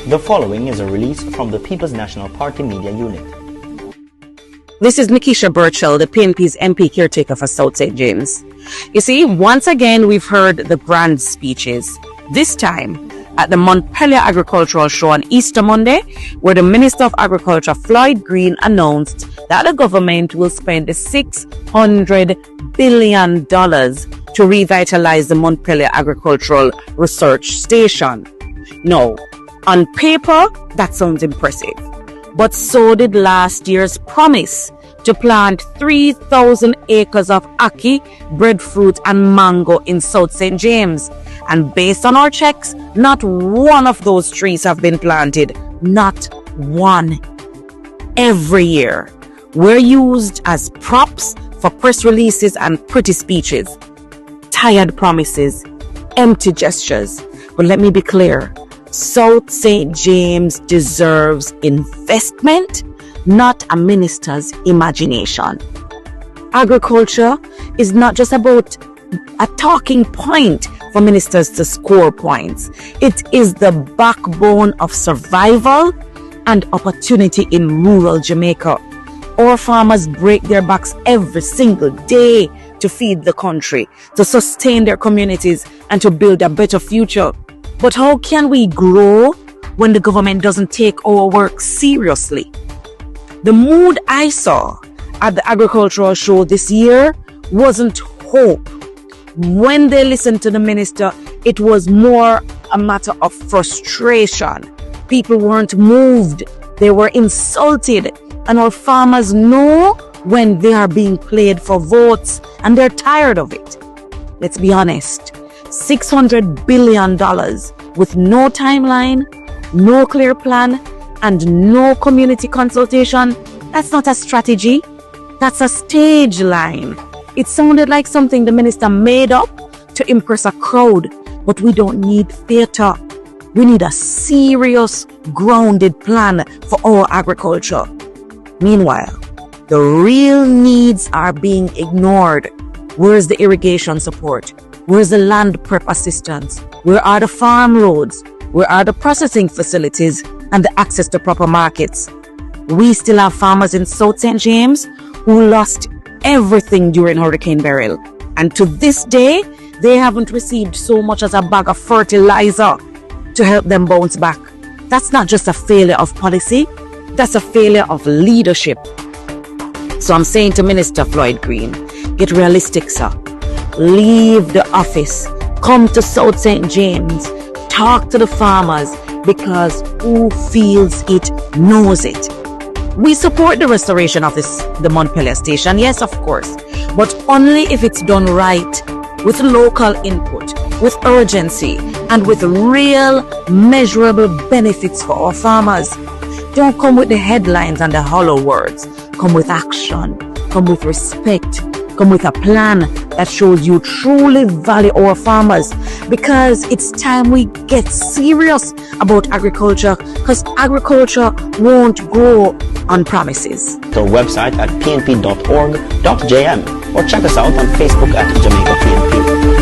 The following is a release from the People's National Party Media Unit. This is Nikisha Burchell, the PNP's MP caretaker for South St. James. You see, once again, we've heard the grand speeches. This time at the Montpelier Agricultural Show on Easter Monday, where the Minister of Agriculture, Floyd Green, announced that the government will spend $600 billion to revitalize the Montpelier Agricultural Research Station. Now, on paper, that sounds impressive. But so did last year's promise to plant 3,000 acres of ackee, breadfruit and mango in South St. James. And based on our checks, not one of those trees have been planted. Not one. Every year, we're used as props for press releases and pretty speeches. Tired promises, empty gestures. But let me be clear. South St. James deserves investment, not a minister's imagination. Agriculture is not just about a talking point for ministers to score points. It is the backbone of survival and opportunity in rural Jamaica. Our farmers break their backs every single day to feed the country, to sustain their communities, and to build a better future. But how can we grow when the government doesn't take our work seriously? The mood I saw at the agricultural show this year wasn't hope. When they listened to the minister, it was more a matter of frustration. People weren't moved. They were insulted. And our farmers know when they are being played for votes, and they're tired of it. Let's be honest. $600 billion with no timeline, no clear plan, and no community consultation. That's not a strategy. That's a stage line. It sounded like something the minister made up to impress a crowd, but we don't need theater. We need a serious, grounded plan for our agriculture. Meanwhile, the real needs are being ignored. Where's the irrigation support? Where's the land prep assistance? Where are the farm roads? Where are the processing facilities and the access to proper markets? We still have farmers in South St. James who lost everything during Hurricane Beryl. And to this day, they haven't received so much as a bag of fertilizer to help them bounce back. That's not just a failure of policy. That's a failure of leadership. So I'm saying to Minister Floyd Green, get realistic, sir. Leave the office. Come to South St. James. Talk to the farmers, because who feels it knows it. We support the restoration of the Montpelier station, yes, of course, but only if it's done right, with local input, with urgency, and with real, measurable benefits for our farmers. Don't come with the headlines and the hollow words. Come with action. Come with respect. Come with a plan that shows you truly value our farmers, because it's time we get serious about agriculture, because agriculture won't grow on promises. Our website at pnp.org.jm or check us out on Facebook at Jamaica PNP.